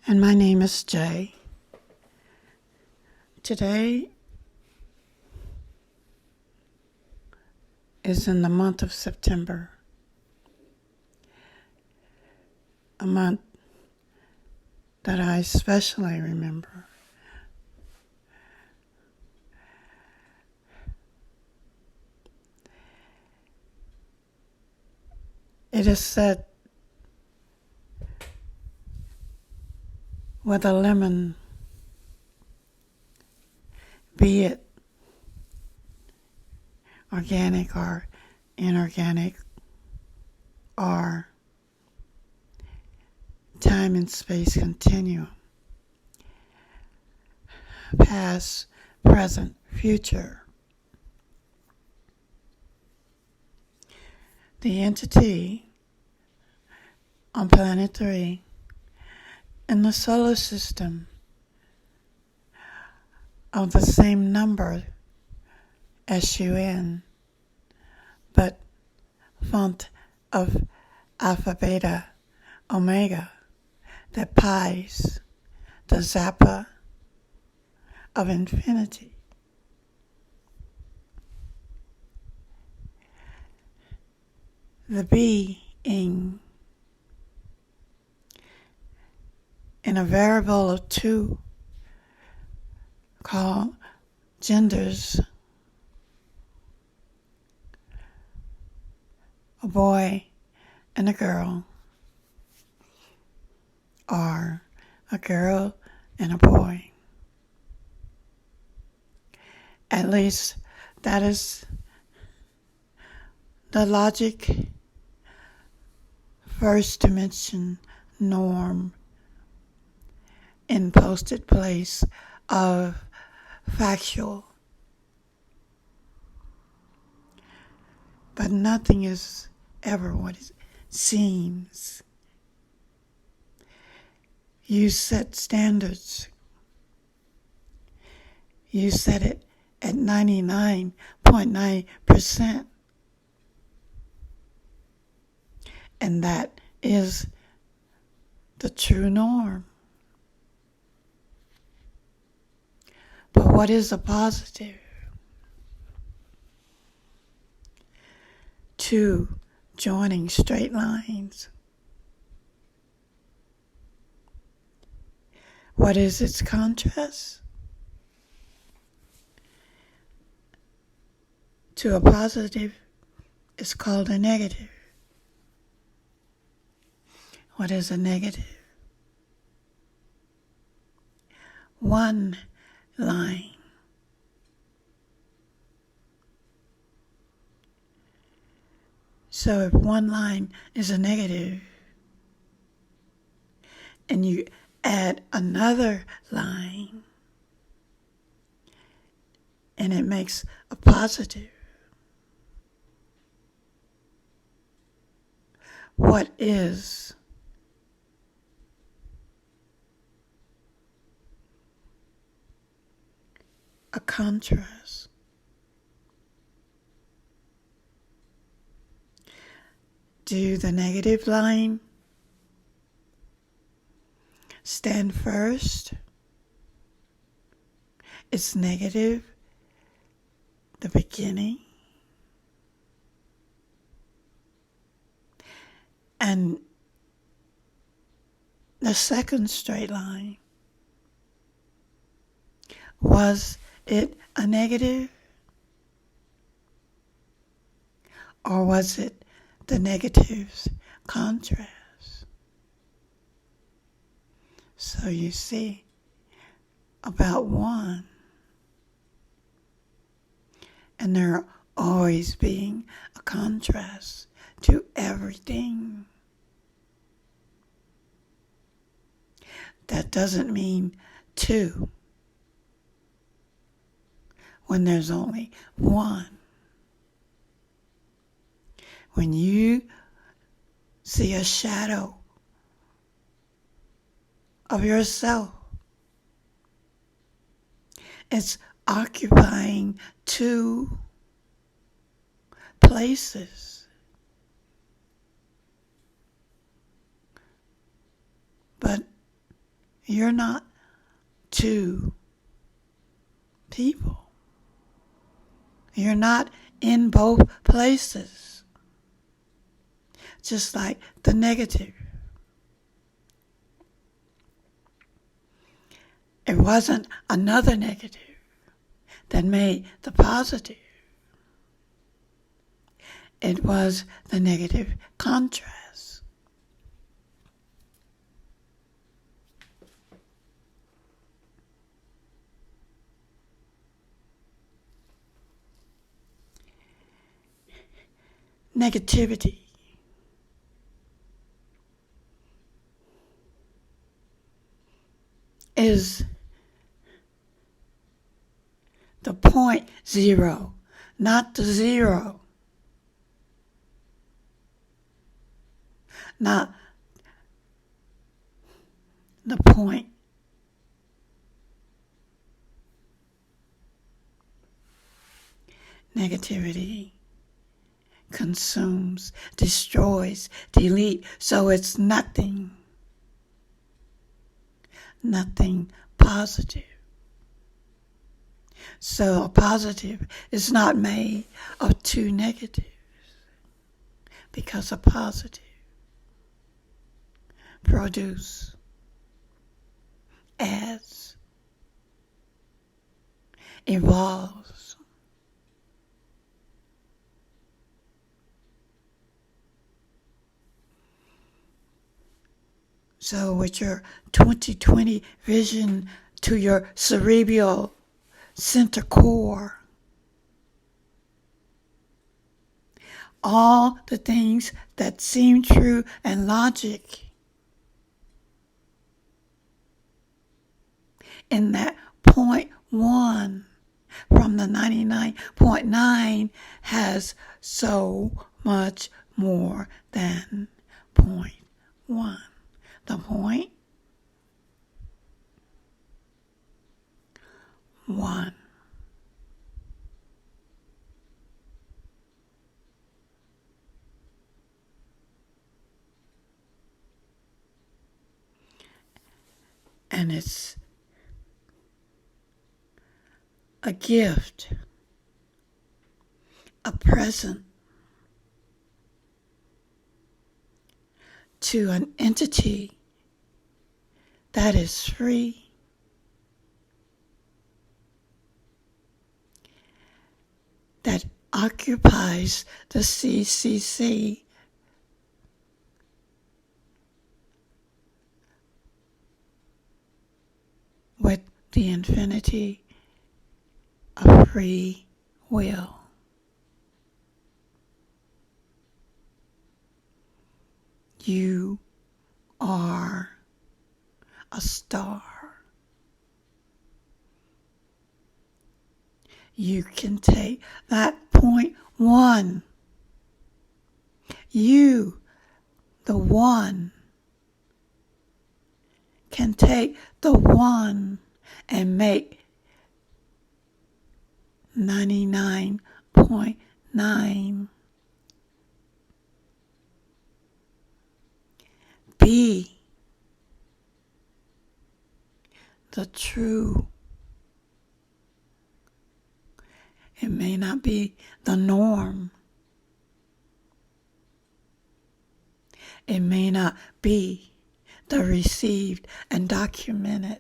And my name is Jay. Today is in the month of September, a month that I especially remember. It is said, with a lemon, be it organic or inorganic, or time and space continuum, past, present, future. The entity on Planet 3 in the solar system of the same number, SUN, but font of alpha, beta, omega, that pies the zappa of infinity. The being in a variable of two called genders, a boy and a girl, or a girl and a boy. At least that is the logic first dimension norm in posted place of factual. But nothing is ever what it seems. You set standards. You set it at 99.9%. And that is the true norm. But what is a positive? Two joining straight lines. What is its contrast? To a positive is called a negative. What is a negative? One line. So if one line is a negative and you add another line and it makes a positive, what is a contrast? Do the negative line stand first? It's negative, the beginning. And the second straight line, was it a negative? Or was it the negative's contrast? So you see, about one, and there always being a contrast to everything. That doesn't mean two when there's only one. When you see a shadow of yourself, it's occupying two places. But You're not two people. You're not in both places. Just like the negative. It wasn't another negative that made the positive. It was the negative contrast. Negativity is the point zero, not the zero. Not the point. Negativity consumes, destroys, delete, so it's nothing. Nothing positive. So a positive is not made of two negatives, because a positive produce, adds, evolves. So with your 2020 vision to your cerebral center core, all the things that seem true and logic in that 0.1 from the 99.9 has so much more than 0.1. The 0.1. And it's a gift, a present to an entity that is free, that occupies the CCC with the infinity of free will. You are a star. You can take that 0.1. You, the one, can take the one and make 99.9 be the true. It may not be the norm. It may not be the received and documented,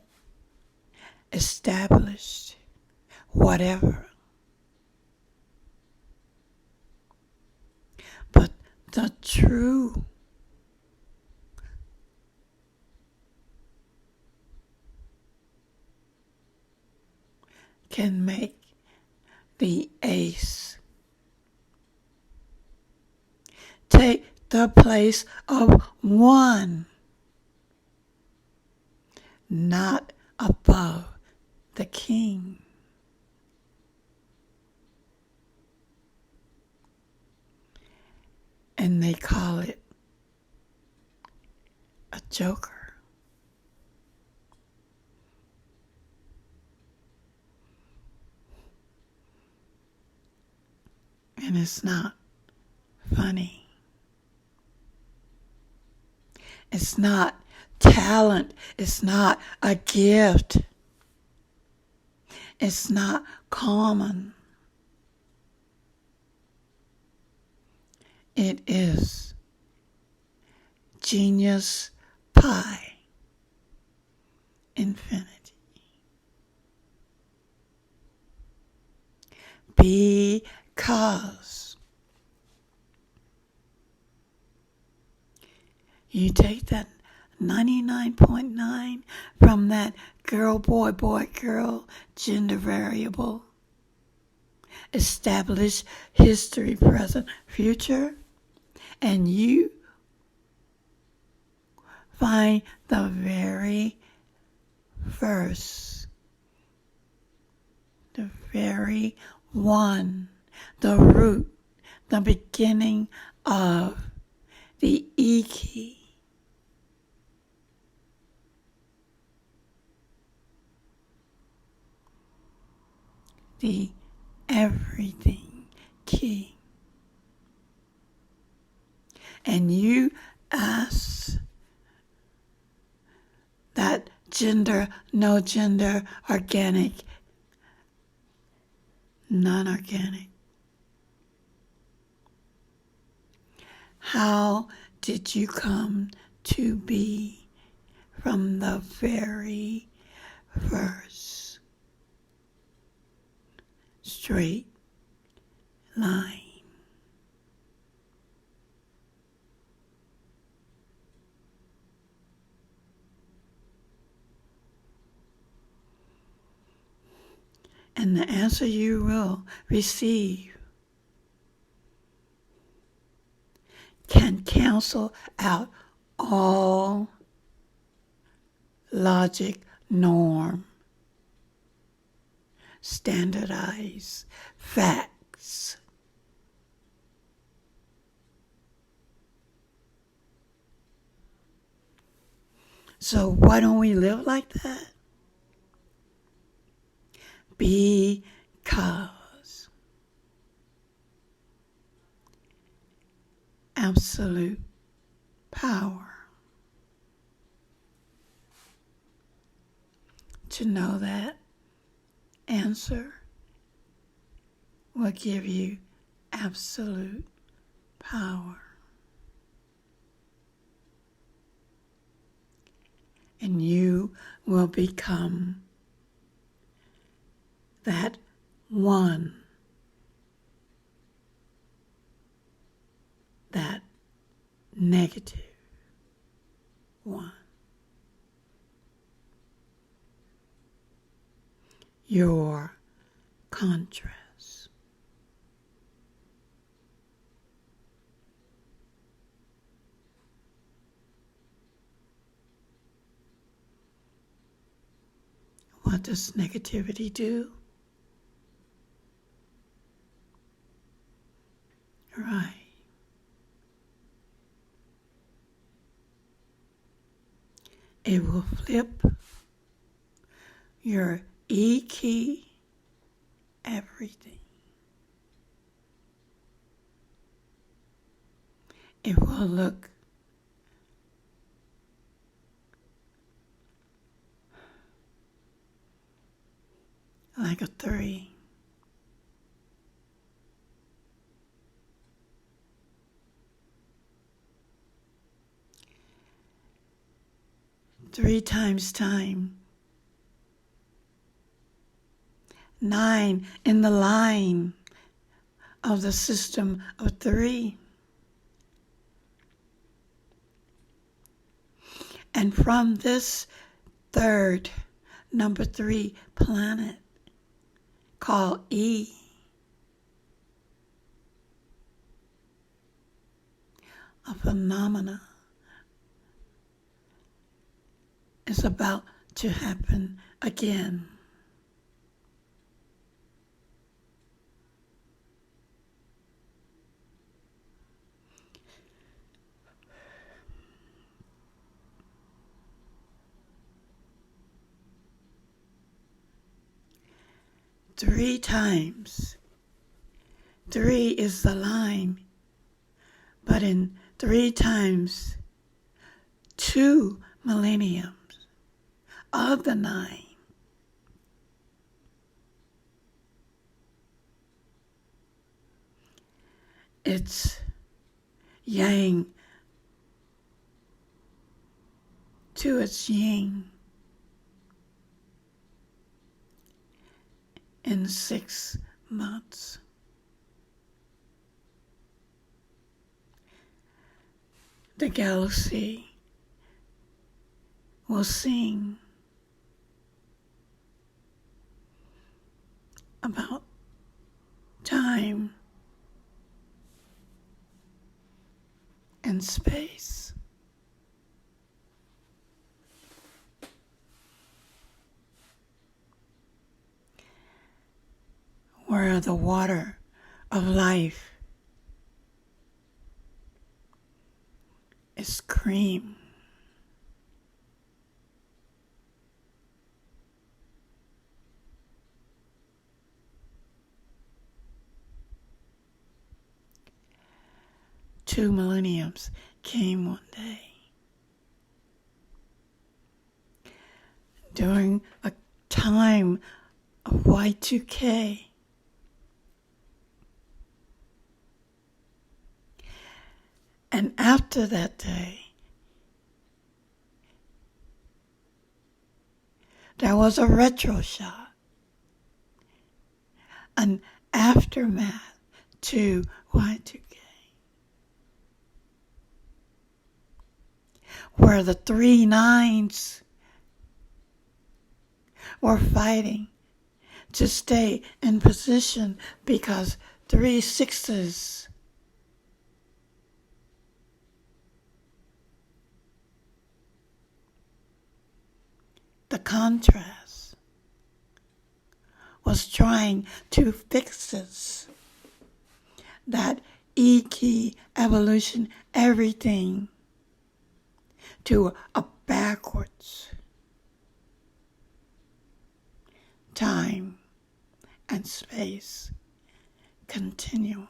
established, whatever. But the true can make the ace take the place of one, not above the king. And they call it a joker. And it's not funny. It's not talent. It's not a gift. It's not common. It is genius pi infinity. Because you take that 99.9 from that girl, boy, boy, girl, gender variable, establish history, present, future, and you find the very first, the very one, the root, the beginning of the E key. The everything key. And you ask that gender, no gender, organic, non-organic. How did you come to be from the very first straight line? And the answer you will receive can cancel out all logic, norm, standardized facts. So why don't we live like that? Because absolute power. To know that answer will give you absolute power. And you will become that one, that negative one. Your contrast. What does negativity do? Right. It will flip your E key, everything. It will look like a 3. Three times time. 9 in the line of the system of 3. And from this third, number 3 planet called E, a phenomena is about to happen again. Three times. 3 is the line, but in 3 times 2 millenniums of the 9. It's yang to its yin in 6 months. The galaxy will sing about time and space. Where the water of life is cream. Two millenniums came one day. During a time of Y2K, and after that day, there was a retro shot, an aftermath to Y2K, where the 3 9s were fighting to stay in position because 3 6s the contrast was trying to fix this. That E key evolution, everything to a backwards time and space continuum.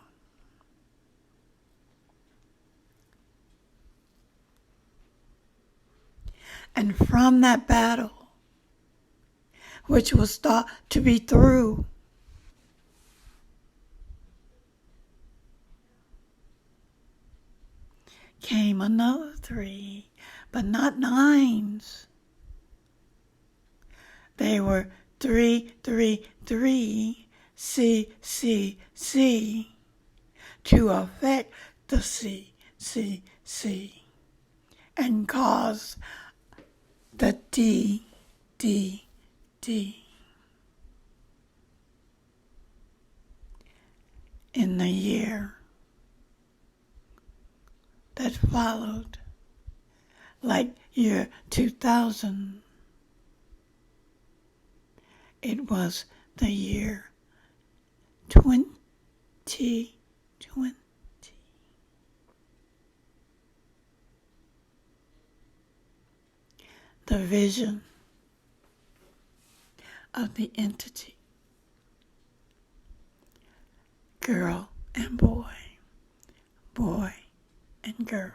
And from that battle, which was thought to be through, came another 3, but not 9s. They were 3, 3, 3, C, C, C, to affect the C, C, C, and cause the D, D, D. In the year that followed, like year 2000, it was the year 2020. The vision of the entity, girl and boy, boy and girl.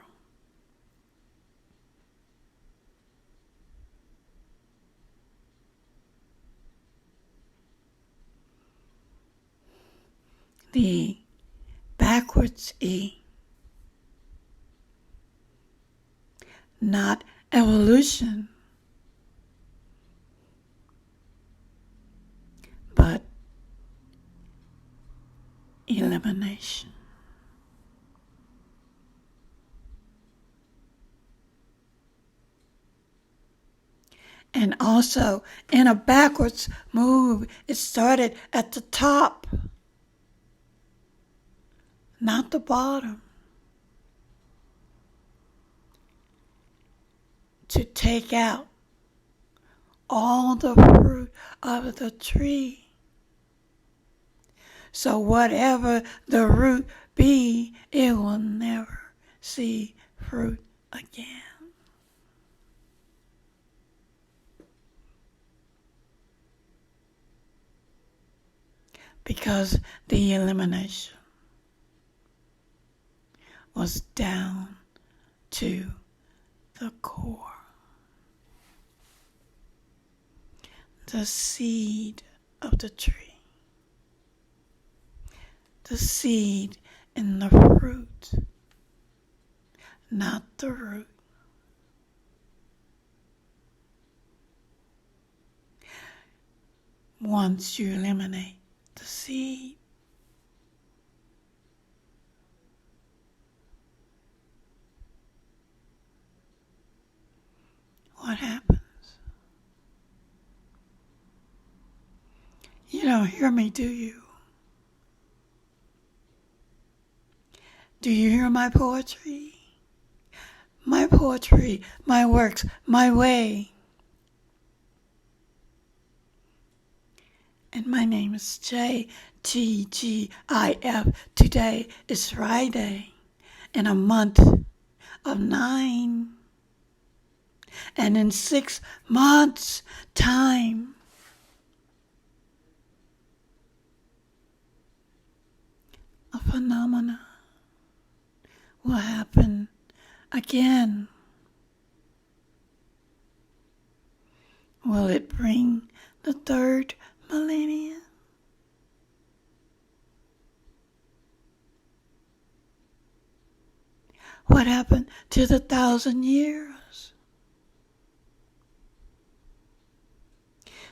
The backwards E, not evolution, but elimination. And also, in a backwards move, it started at the top, not the bottom, to take out all the fruit of the tree. So whatever the root be, it will never see fruit again. Because the elimination was down to the core. the seed of the tree, the seed in the fruit, not the root. Once you eliminate the seed, what happens? You don't hear me, do you? Do you hear my poetry? My poetry, my works, my way. And my name is JTGIF. Today is Friday in a month of 9. And in 6 months' time, a phenomenon will happen again. Will it bring the 3rd millennium? What happened to the 1,000 years?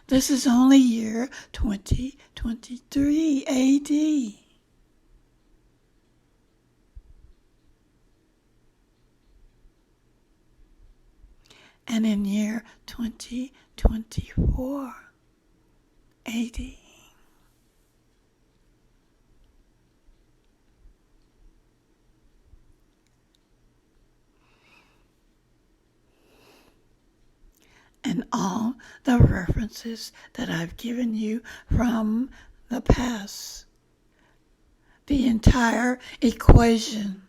This is only year 2023 AD. And in year 2024 AD, and all the references that I've given you from the past, the entire equation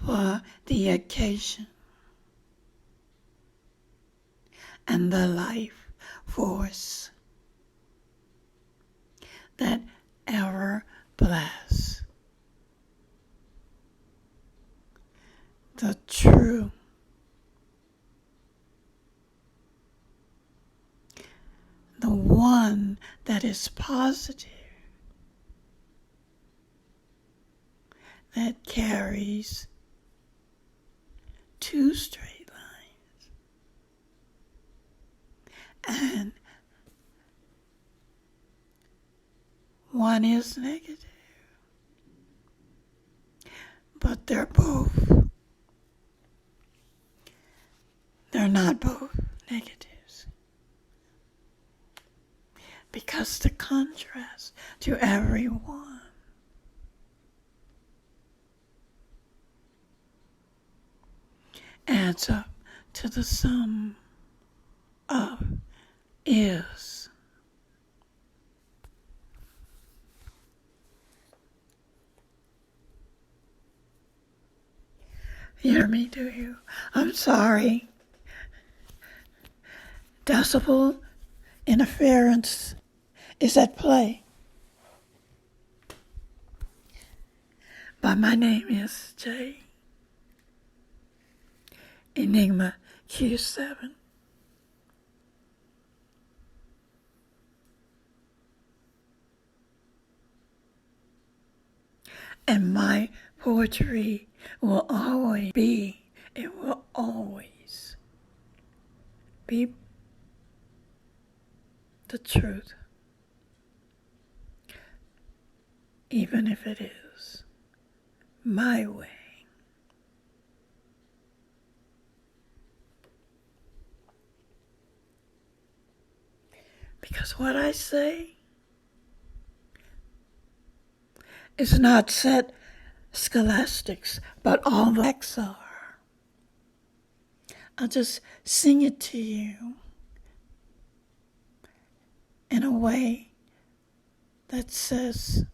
for the occasion and the life force that ever blasts the true, the one that is positive, that carries 2 straight lines, and one is negative, but they're not both negatives, because the contrast to everyone adds up to the sum of is. You hear me, do you? I'm sorry. Decibel interference is at play. But my name is J. EnigmaQ7. And my poetry will always be, it will always be the truth, even if it is my way. Because what I say is not set scholastics, but all the facts are. I'll just sing it to you in a way that says,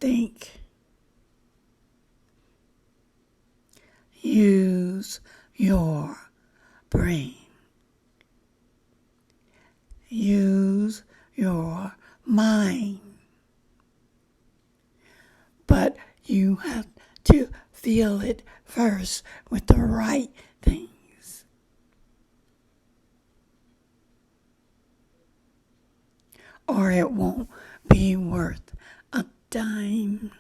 think, use your brain, use your mind, You have to feel it first with the right things. Or it won't be worth a dime.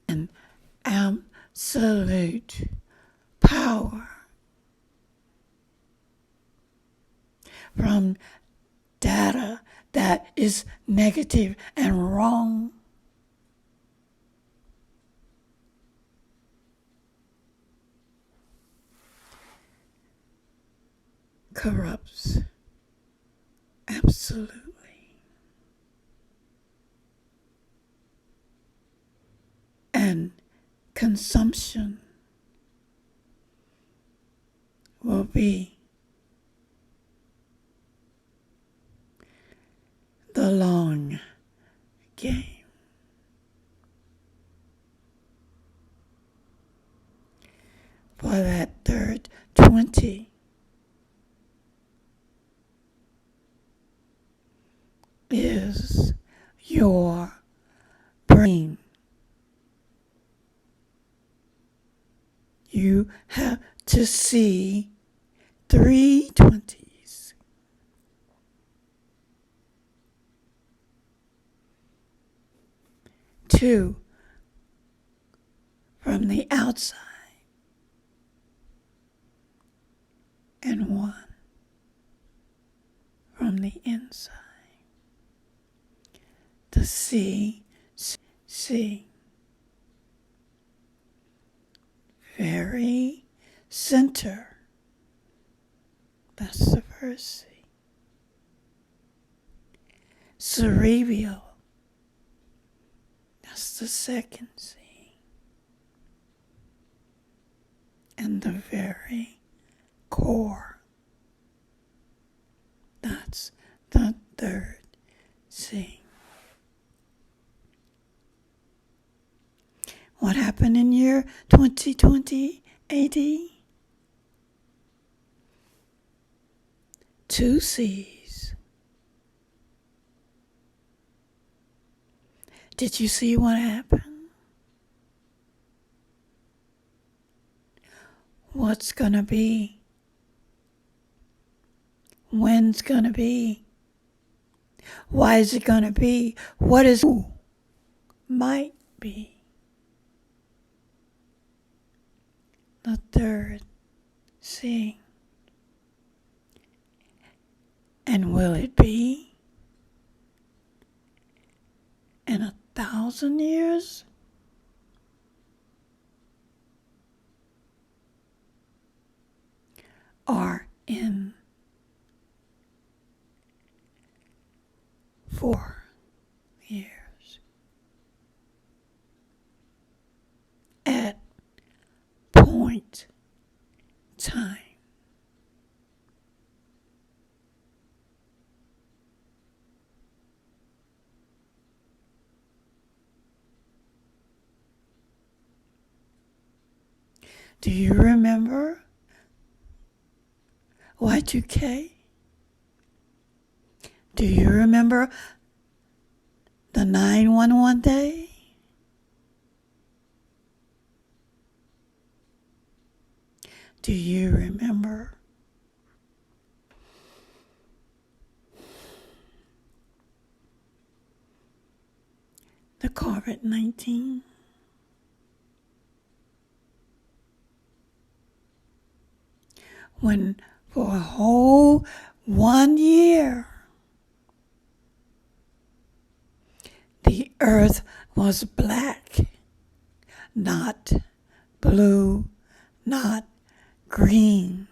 And absolute power from data that is negative and wrong. Corrupts absolutely. And consumption will be the long game. For that third 20 is your brain. You have to see 3 20s. Two from the outside and one from the inside. The C. Very center. That's the first C. Cerebral. That's the second C. And the very core. That's the third C. What happened in year 2020 AD? 2 C's. Did you see what happened? What's gonna be? When's gonna be? Why is it gonna be? What is might be? The third C. And will it be in 1,000 years? Or in 4 years? At point time. Do you remember Y2K? Do you remember the 911 day? Do you remember the COVID-19? When for a whole 1 year, the earth was black, not blue, not green.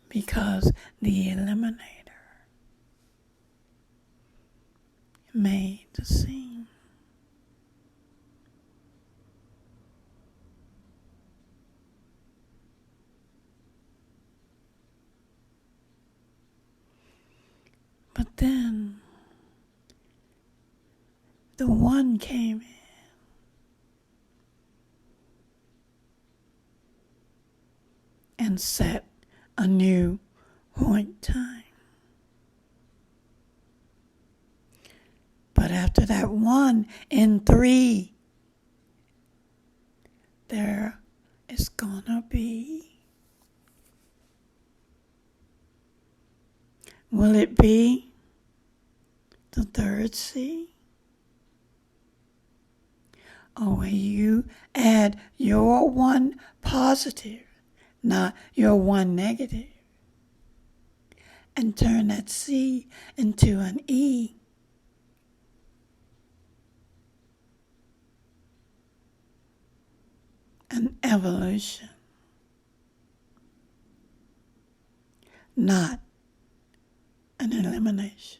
Because the eliminator made the scene. But then the one came in and set a new point time. But after that 1 in 3, there is gonna be, will it be the third C? Or will you add your 1 positive, not your 1 negative, and turn that C into an E? An evolution, not an elimination.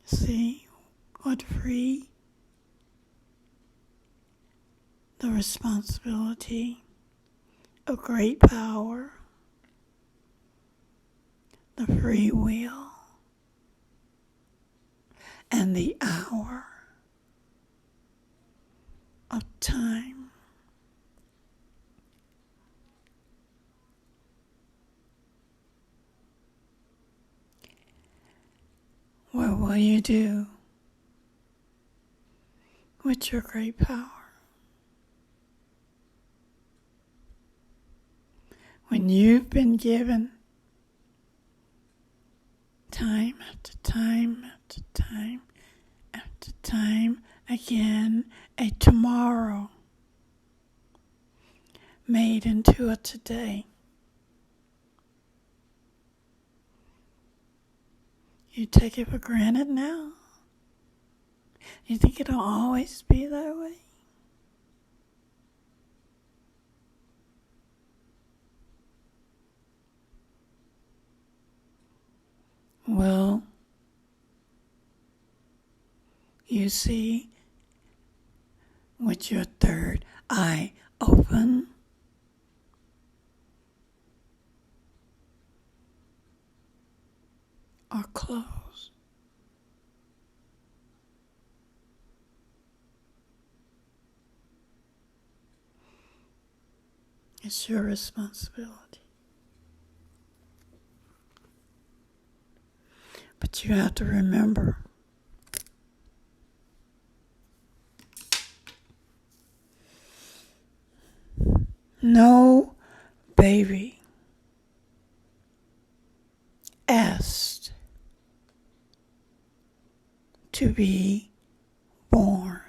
See what free the responsibility of great power, the free will, and the hour of time. What will you do with your great power? When you've been given time after time after time after time again, a tomorrow made into a today. You take it for granted now? You think it'll always be that way? Well, you see, with your third eye open, or closed. It's your responsibility. But you have to remember, no baby asked to be born.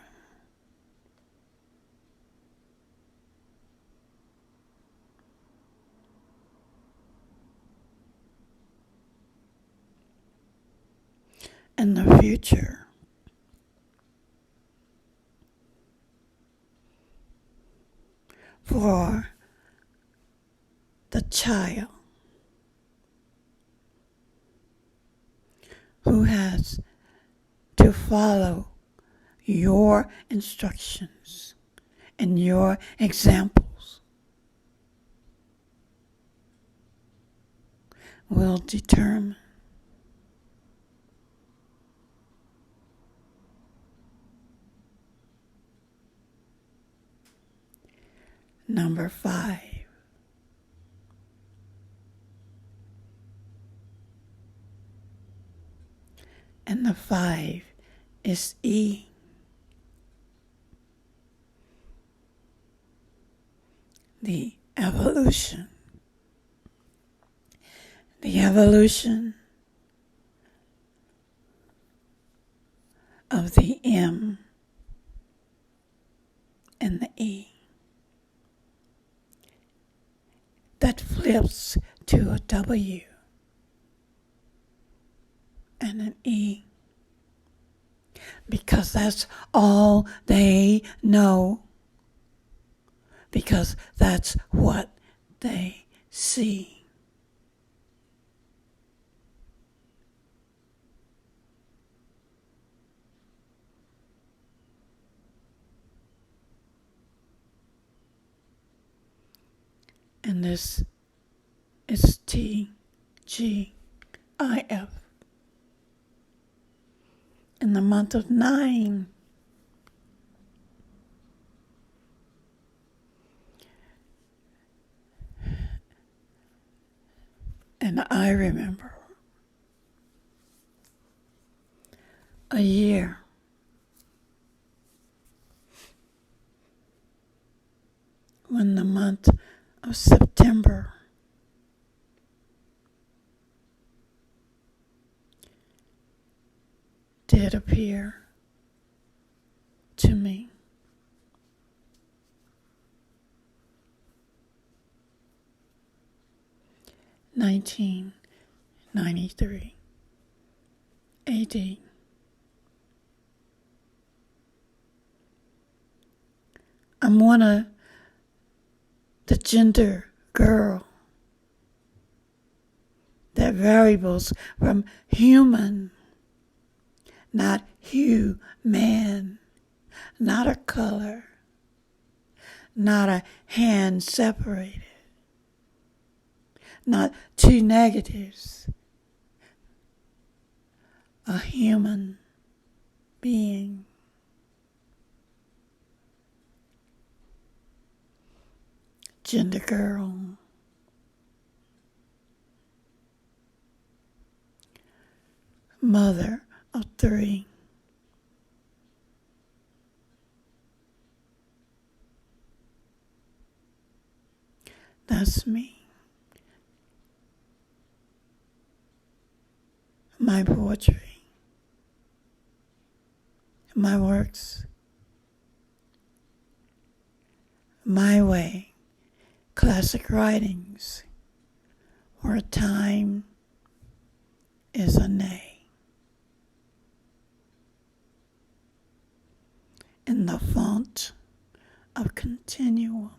In the future, for the child who has to follow your instructions and your examples will determine number 5. And the 5 is E. The evolution. The evolution of the M and the E. That flips to a W and an E. Because that's all they know. Because that's what they see. And this is TGIF. In the month of 9, And I remember a year when the month of September did appear to me. (1993) AD. I'm one of the gender girl that variables from human, not hue, man, not a color, not a hand separated, not two negatives, a human being. Gender girl. Mother of 3. That's me. My poetry, my works, my way, classic writings, where time is a nay. In the font of continuum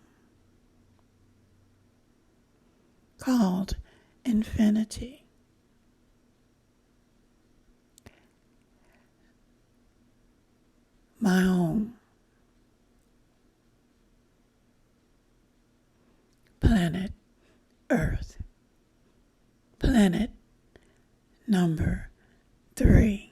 called infinity. My own planet Earth. Planet number 3.